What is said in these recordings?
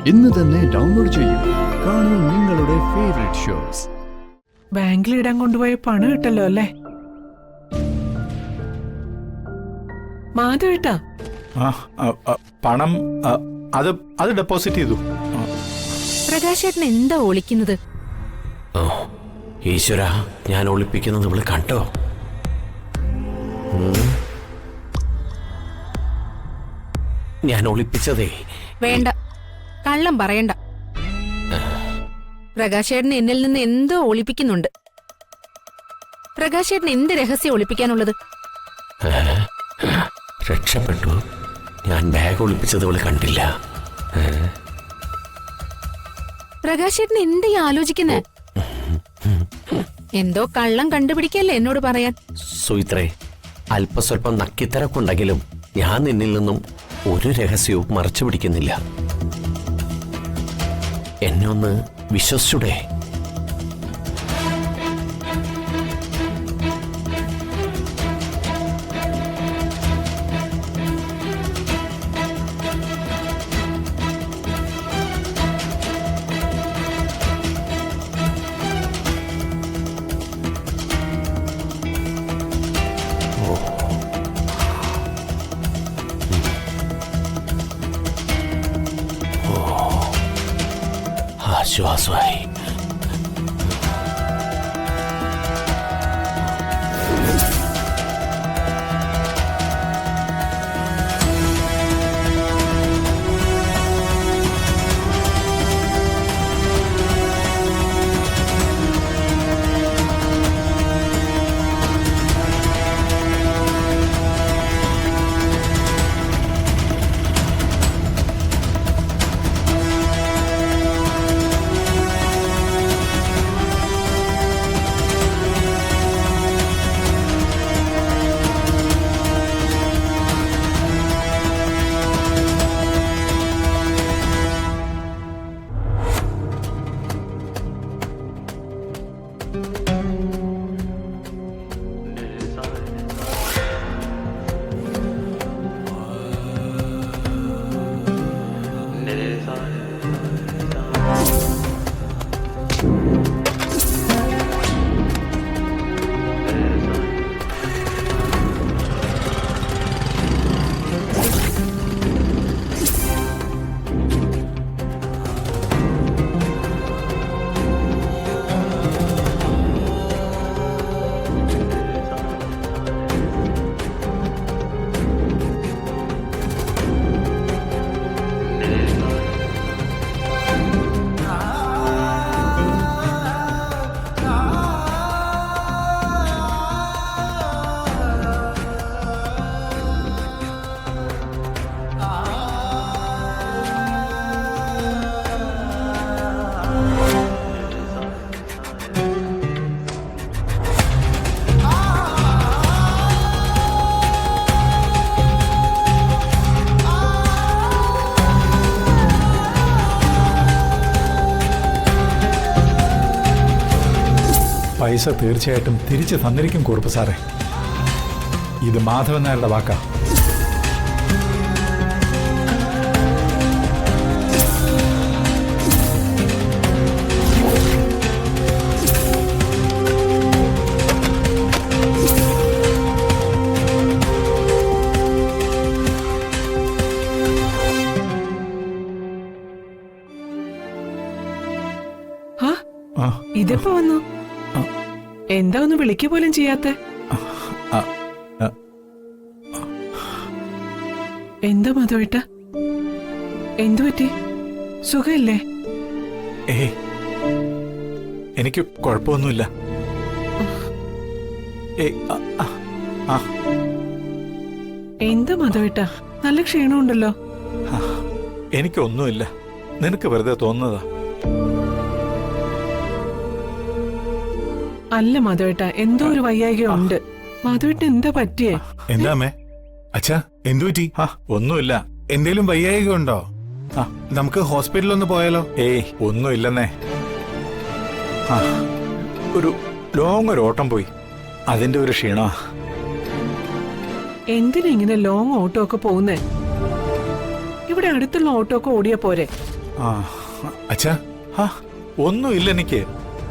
ഇന്ന് തന്നെ ഡൗൺലോഡ് ചെയ്യൂ. കാണൂ നിങ്ങളുടെ ഫേവറേറ്റ് ഷോസ്. ബാങ്കിൽ ഇടാൻ കൊണ്ടുപോയ പണം കിട്ടല്ലോ അല്ലേ? മാധവേട്ടാ, പണം അത് ഡെപ്പോസിറ്റ് ചെയ്തു. പ്രകാശേട്ടൻ എന്താ ഒളിക്കുന്നത്? ഓ ഈശ്വര, ഞാൻ ഒളിപ്പിക്കുന്നത് ഇവള് കണ്ടോ? ഞാൻ ഒളിപ്പിച്ചതേ. വേണ്ട, കള്ളം പറയണ്ട. പ്രകാശേട്ടൻ എന്നിൽ നിന്ന് എന്തോ ഒളിപ്പിക്കുന്നുണ്ട്. പ്രകാശേട്ടൻ എന്ത് രഹസ്യം ഒളിപ്പിക്കാനുള്ളത്? രക്ഷപ്പെട്ടു. ഞാൻ ബാഗ് ഒളിപ്പിച്ചത് ഇവള് കണ്ടില്ല. പ്രകാശേട്ടൻ എന്താ ആലോചിക്കുന്നേ? എന്തോ കള്ളം കണ്ടുപിടിക്കല്ലേ എന്നോട് പറയാൻ? സുയിത്രേ, അല്പസ്വല്പം നക്കിത്തരക്കുണ്ടെങ്കിലും ഞാൻ നിന്നിൽ നിന്നും ഒരു രഹസ്യവും മറച്ചു പിടിക്കുന്നില്ല. എന്നെ ഒന്ന് വിശ്വസിച്ചൂടെ? ആശ്വാസമായി. പൈസ തീർച്ചയായിട്ടും തിരിച്ചു തന്നിരിക്കും കുറുപ്പ് സാറേ. ഇത് മാധവൻ നായരുടെ വാക്കാ. ഇതിപ്പോ വന്നു. എന്താ ഒന്ന് വിളിക്കുക പോലും ചെയ്യാത്ത? എന്താ മാധവേട്ട, എന്തു പറ്റി? സുഖമില്ലേ? എനിക്ക് കുഴപ്പമൊന്നുമില്ല. എന്താ മാധവേട്ട, നല്ല ക്ഷീണമുണ്ടല്ലോ. എനിക്കൊന്നുമില്ല, നിനക്ക് വെറുതെ തോന്നുന്നതാ. അല്ല മാധവേട്ട, എന്തോ ഒരു വയ്യായിക ഉണ്ട്. മാധവേട്ട എന്താ പറ്റിയേ? എന്താ അമ്മേ? അച്ഛാ, എന്തു പറ്റി? ഒന്നുമില്ല. എന്തേലും വയ്യായിക ഉണ്ടോ? നമുക്ക് ഹോസ്പിറ്റലിൽ ഒന്ന് പോയാലോ? ഒന്നുമില്ലെന്നേ. ഒരു ലോങ് ഓട്ടം പോയി, അതിന്റെ ഒരു ക്ഷീണ. എന്തിനാ ഇങ്ങനെ ലോങ് ഓട്ടോ ഒക്കെ പോകുന്നേ? ഇവിടെ അടുത്തുള്ള ഓട്ടോ ഒക്കെ ഓടിയാ പോരെ? ആ അച്ഛാ ആ, ഒന്നുമില്ല എനിക്ക്.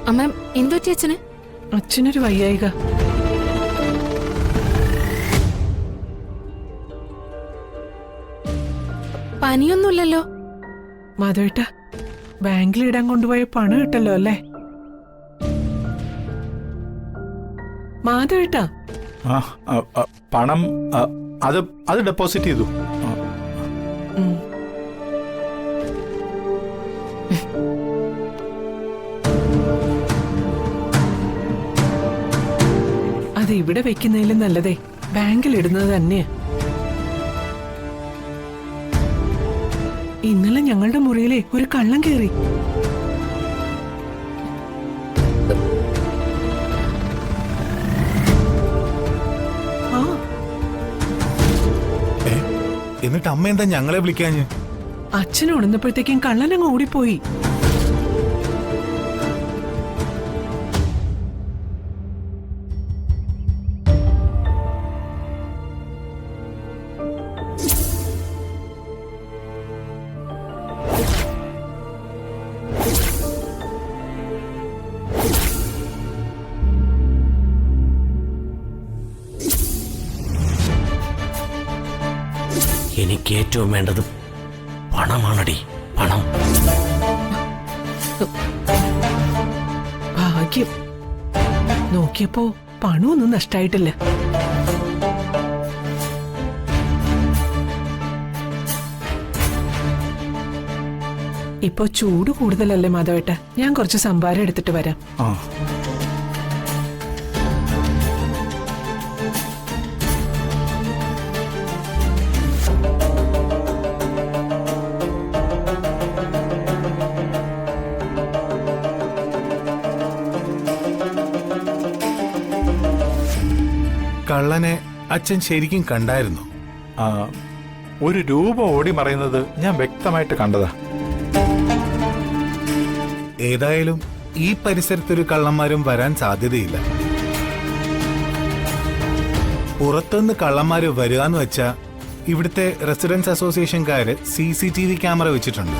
അമ്മ എന്തു പറ്റി അച്ഛന്? അച്ഛനൊരു വയ്യായിക. പനിയൊന്നുമില്ലല്ലോ. മാധവേട്ട, ബാങ്കിലിടാൻ കൊണ്ടുപോയ പണം കിട്ടല്ലോ അല്ലേ? മാധവേട്ട, ആ, ആ, ആ, പണം ആ, അത് ഡെപ്പോസിറ്റ് ചെയ്തു. ആ, ഉം. അത് ഇവിടെ വെക്കുന്നതിലും നല്ലതേ ബാങ്കിൽ ഇടുന്നത് തന്നെയാ. ഇന്നലെ ഞങ്ങളുടെ മുറിയിലെ ഒരു കള്ളം കേറി. ആ, എന്നിട്ട് അമ്മ എന്താ ഞങ്ങളെ വിളിക്കാഞ്ഞ്? അച്ഛൻ ഉണർന്നപ്പോഴത്തേക്കും കള്ളനങ്ങ് ഓടിപ്പോയി. എനിക്ക് ഏറ്റവും വേണ്ടത് പണമാണടി, പണം. ഭാഗ്യം. നോക്കിയപ്പോ പണമൊന്നും നഷ്ടായിട്ടില്ല. ഇപ്പൊ ചൂട് കൂടുതലല്ലേ മാധവേട്ട? ഞാൻ കുറച്ച് സംഭാരം എടുത്തിട്ട് വരാം. ആ. കള്ളനെ അച്ഛൻ ശരിക്കും കണ്ടായിരുന്നു? ആ, ഒരു രൂപ ഓടി മറയുന്നത് ഞാൻ വ്യക്തമായിട്ട് കണ്ടതാ. ഏതായാലും ഈ പരിസരത്തൊരു കള്ളന്മാരും വരാൻ സാധ്യതയില്ല. പുറത്തുനിന്ന് കള്ളന്മാര് വരിക എന്ന് വെച്ചാ ഇവിടുത്തെ റെസിഡൻസ് അസോസിയേഷൻകാര് CCTV ക്യാമറ വെച്ചിട്ടുണ്ട്.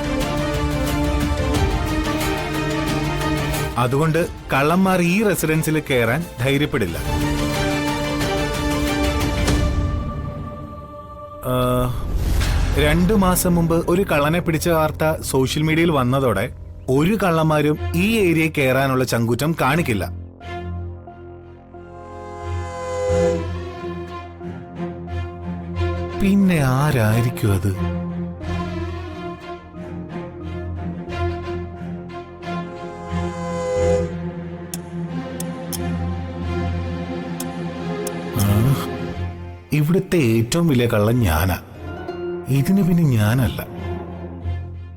അതുകൊണ്ട് കള്ളന്മാർ ഈ റെസിഡൻസിൽ കയറാൻ ധൈര്യപ്പെടില്ല. 2 മാസം മുമ്പ് ഒരു കള്ളനെ പിടിച്ച വാർത്ത സോഷ്യൽ മീഡിയയിൽ വന്നതോടെ ഒരു കള്ളന്മാരും ഈ ഏരിയയിൽ കയറാനുള്ള ചങ്കൂറ്റം കാണിക്കില്ല. പിന്നെ ആരായിരിക്കും അത്? ഇവിടുത്തെ ഏറ്റവും വലിയ കള്ളൻ ഞാനാ. ഇതിന് പിന്നെ ഞാനല്ല.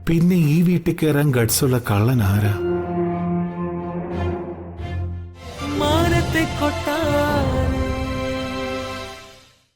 പിന്നെ ഈ വീട്ടിൽ കയറാൻ ഗഡ്സുള്ള കള്ളൻ ആരാ? മാനത്തെ കൊട്ടാ